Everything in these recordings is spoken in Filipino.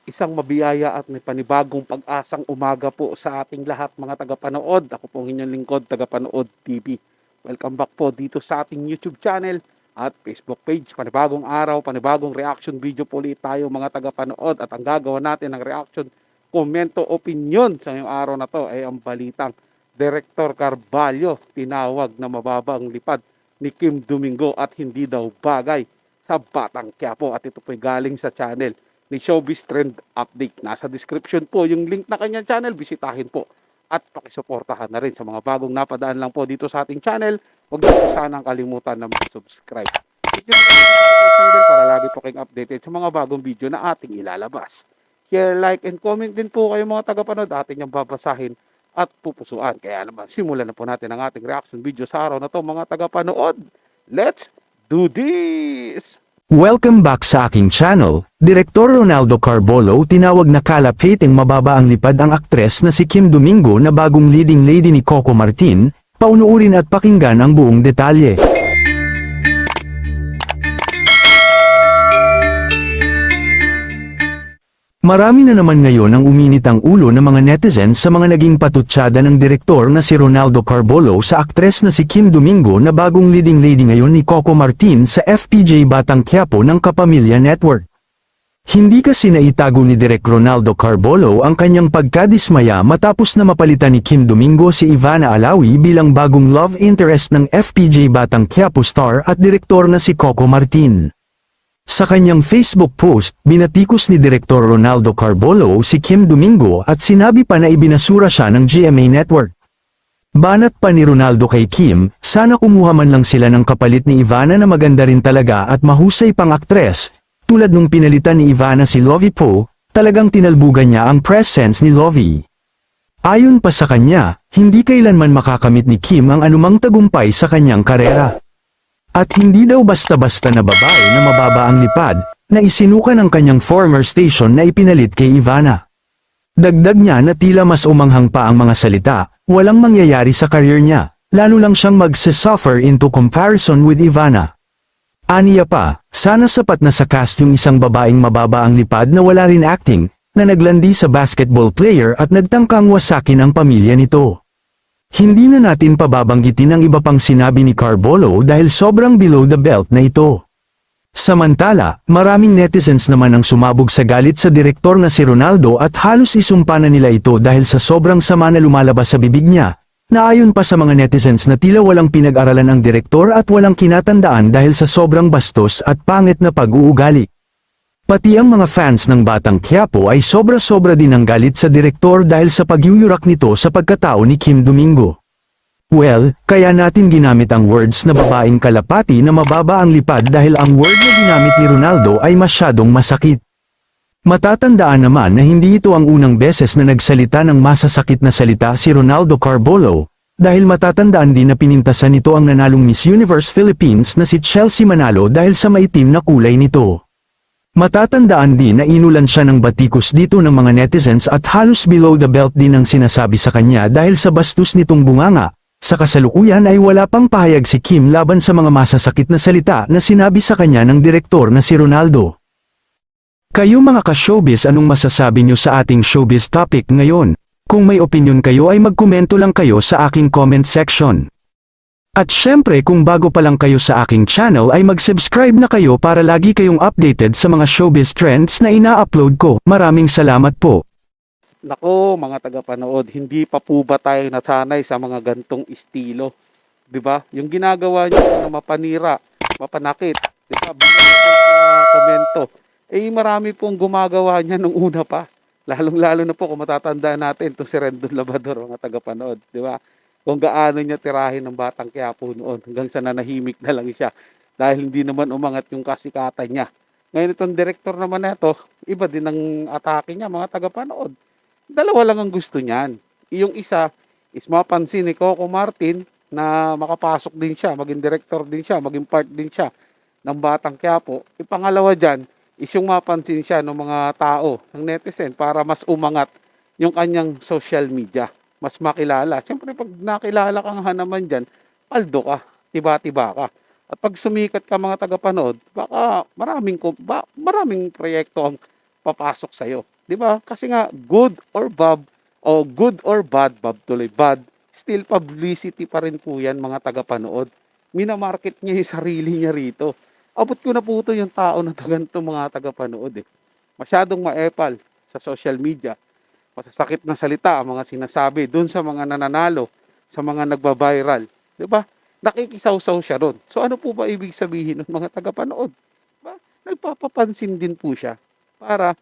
Isang mabiyaya at may panibagong pag-asang umaga po sa ating lahat mga tagapanood. Ako po ang inyong lingkod, Tagapanood TV. Welcome back po dito sa ating YouTube channel at Facebook page. Panibagong araw, panibagong reaction video po ulit tayo mga tagapanood. At ang gagawa natin ng reaction, komento, opinion sa ngayong araw na to ay ang balitang Director Carballo tinawag na mababa ang lipad ni Kim Domingo at hindi daw bagay sa Batang Quiapo. At ito po ay galing sa channel ni Showbiz Trend Update. Nasa description po yung link na kanyang channel. Bisitahin po at pakisuportahan na rin sa mga bagong napadaan lang po dito sa ating channel. Huwag niyo po sanang kalimutan na mag-subscribe. Hit nyo na yung notification bell para lagi po kayong updated sa mga bagong video na ating ilalabas. Share, like, and comment din po kayo mga tagapanood. Ating yung babasahin at pupusuan. Kaya naman, simulan na po natin ang ating reaction video sa araw na to mga tagapanood. Let's do this! Welcome back sa aking channel. Direktor Ronaldo Carbolo tinawag na kalapiting mababa ang lipad ang aktres na si Kim Domingo na bagong leading lady ni Coco Martin. Paunuurin at pakinggan ang buong detalye. Marami na naman ngayon ang uminit ang ulo ng mga netizens sa mga naging patutsada ng direktor na si Ronaldo Carbolo sa aktres na si Kim Domingo na bagong leading lady ngayon ni Coco Martin sa FPJ Batang Quiapo ng Kapamilya Network. Hindi kasi naitago ni Direk Ronaldo Carbolo ang kanyang pagkadismaya matapos na mapalitan ni Kim Domingo si Ivana Alawi bilang bagong love interest ng FPJ Batang Quiapo star at direktor na si Coco Martin. Sa kanyang Facebook post, binatikos ni Direktor Ronaldo Carbolo si Kim Domingo at sinabi pa na ibinasura siya ng GMA Network. Banat pa ni Ronaldo kay Kim, sana kumuha man lang sila ng kapalit ni Ivana na maganda rin talaga at mahusay pang aktres, tulad nung pinalitan ni Ivana si Lovie Poe, talagang tinalbugan niya ang presence ni Lovie. Ayon pa sa kanya, hindi kailanman makakamit ni Kim ang anumang tagumpay sa kanyang karera. At hindi daw basta-basta na babae na mababa ang lipad, na isinuka ng kanyang former station na ipinalit kay Ivana. Dagdag niya na tila mas umanghang pa ang mga salita, walang mangyayari sa career niya, lalo lang siyang magsasuffer into comparison with Ivana. Aniya pa, sana sapat na sa cast yung isang babaeng mababa ang lipad na wala rin acting, na naglandi sa basketball player at nagtangkang wasakin ang pamilya nito. Hindi na natin pababanggitin ang iba pang sinabi ni Carbolo dahil sobrang below the belt na ito. Samantala, maraming netizens naman ang sumabog sa galit sa direktor na si Ronaldo at halos isumpa na nila ito dahil sa sobrang sama na lumalabas sa bibig niya, na ayon pa sa mga netizens na tila walang pinag-aralan ang direktor at walang kinatandaan dahil sa sobrang bastos at pangit na pag-uugali. Pati ang mga fans ng Batang Quiapo ay sobra-sobra din ang galit sa direktor dahil sa pagyuyurak nito sa pagkatao ni Kim Domingo. Well, kaya natin ginamit ang words na babaeng kalapati na mababa ang lipad dahil ang word na ginamit ni Ronaldo ay masyadong masakit. Matatandaan naman na hindi ito ang unang beses na nagsalita ng masasakit na salita si Ronaldo Carbolo, dahil matatandaan din na pinintasan nito ang nanalong Miss Universe Philippines na si Chelsea Manalo dahil sa maitim na kulay nito. Matatandaan din na inulan siya ng batikos dito ng mga netizens at halos below the belt din ang sinasabi sa kanya dahil sa bastos nitong bunganga. Sa kasalukuyan ay wala pang pahayag si Kim laban sa mga masasakit na salita na sinabi sa kanya ng direktor na si Ronaldo. Kayo mga ka-showbiz, anong masasabi nyo sa ating showbiz topic ngayon? Kung may opinion kayo ay magkomento lang kayo sa aking comment section. At syempre kung bago pa lang kayo sa aking channel ay mag-subscribe na kayo para lagi kayong updated sa mga showbiz trends na ina-upload ko. Maraming salamat po. Nako mga tagapanood, hindi pa po ba tayo nasanay sa mga gantong estilo? 'Di ba? Yung ginagawa niyo na mapanira, mapanakit, 'di ba? Komento. Eh marami pong gumagawa niya nung una pa. Lalong-lalo na po kung matatandaan natin itong si Rendon Labrador mga tagapanood, 'di ba? Kung gaano niya tirahin ng Batang Quiapo noon hanggang sa nanahimik na lang siya dahil hindi naman umangat yung kasikatan niya. Ngayon itong direktor naman nito, iba din ang atake niya mga tagapanood. Dalawa lang ang gusto niyan. Yung isa is mapansin ni Coco Martin na makapasok din siya, maging director din siya, maging part din siya ng Batang Quiapo. Ipangalawa dyan is yung mapansin siya ng mga tao, ng netizen para mas umangat yung kanyang social media. Mas makilala. Siyempre pag nakilala ka nga naman dyan, paldo ka, tiba-tiba ka. At pag sumikat ka mga tagapanood, baka maraming proyekto ang papasok sa'yo. 'Di ba? Kasi nga good or bad o good or bad, bad tuloy, bad, still publicity pa rin po 'yan mga tagapanood. Minamarket niya 'yung sarili niya rito. Abot ko na po 'to 'yung tao na 'to, ganito mga tagapanood eh. Masyadong maepal sa social media. Masasakit na salita ang mga sinasabi dun sa mga nananalo, sa mga nagba-viral. 'Di ba? Nakikisawsaw siya ron. So ano po ba ibig sabihin ng mga tagapanood? Ba? Nagpapapansin din po siya para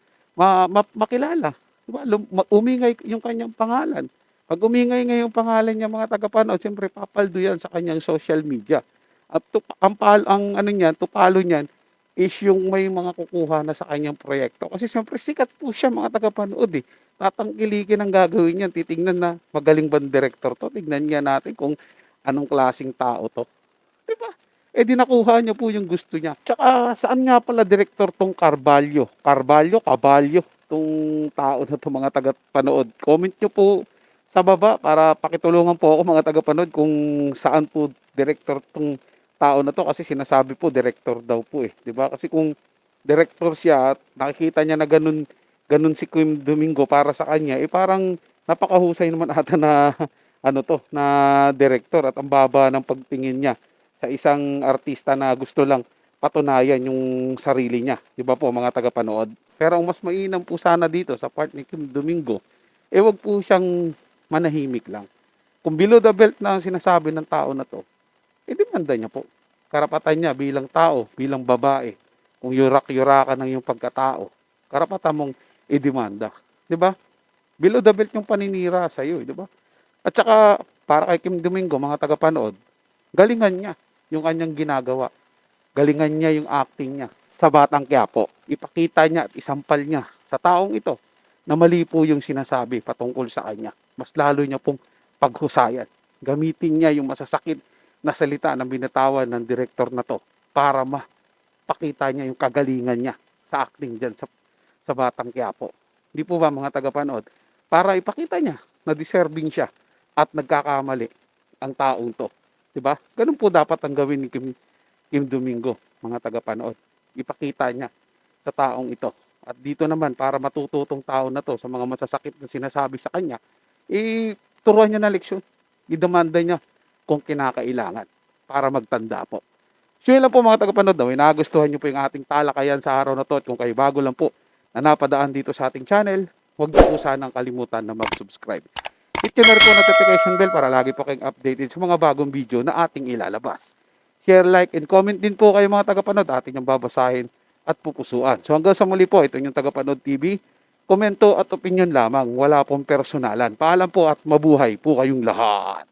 makilala. 'Di ba? Umingay yung kanyang pangalan. Pag umingay nga yung pangalan niya mga tagapanood, siyempre papaldo yan sa kanyang social media. At ang ano niyan, tupalo niyan is yung may mga kukuha na sa kanyang proyekto. Kasi siyempre sikat po siya mga tagapanood eh. Tatangkilikin ang gagawin niyan. Titingnan na magaling bang director to. Tignan nga natin kung anong klaseng tao to. 'Di ba? Eh di nakuha niya po yung gusto niya. Tsaka saan nga pala director tong Carvalho? Caballo, tong tao na to mga tagapanood. Comment niyo po sa baba para pakitulungan po ako mga tagapanood kung saan po director tong tao na to kasi sinasabi po director daw po eh, 'di ba? Kasi kung director siya at nakikita niya na ganun si Kim Domingo para sa kanya, eh parang napakahusay naman ata na ano to, na director at ang baba ng pagtingin niya sa isang artista na gusto lang patunayan yung sarili niya, 'di ba po mga tagapanood? Pero ang mas mainam po sana dito sa part ni Kim Domingo, eh wag po siyang manahimik lang. Kung below the belt na ang sinasabi ng tao na to, demanda niya po. Karapatan niya bilang tao, bilang babae. Kung yurak-yurakan ng iyong pagkatao, karapatan mong idemanda. 'Di ba? Below the belt yung paninira sa iyo, 'di ba? At saka para kay Kim Domingo, mga tagapanood, galingan niya yung kanyang ginagawa. Galingan niya yung acting niya sa Batang Quiapo. Ipakita niya at isampal niya sa taong ito na mali po yung sinasabi patungkol sa kanya. Mas lalo niya pong paghusayan. Gamitin niya yung masasakit na salita ng binatawan ng direktor na to para mapakita niya yung kagalingan niya sa acting dyan sa Batang Quiapo. Hindi po ba mga tagapanood? Para ipakita niya na deserving siya at nagkakamali ang taong to. 'Di ba? Ganun po dapat ang gawin ni Kim Domingo, mga tagapanood. Ipakita niya sa taong ito. At dito naman, para matututong tao na to sa mga masasakit na sinasabi sa kanya, turuan niya na leksyon. Idemanda niya kung kinakailangan para magtanda po. So yun lang po mga tagapanood. Nagustuhan niyo po yung ating talakayan sa araw na to. At kung kayo bago lang po na napadaan dito sa ating channel, huwag niyo po sanang kalimutan na mag-subscribe. Hit nyo na rin po ang notification bell para lagi po kayong updated sa mga bagong video na ating ilalabas. Share, like, and comment din po kayo mga tagapanood. Ating yung babasahin at pupusuan. So hanggang sa muli po, ito yung Tagapanood TV. Komento at opinion lamang. Wala pong personalan. Paalam po at mabuhay po kayong lahat.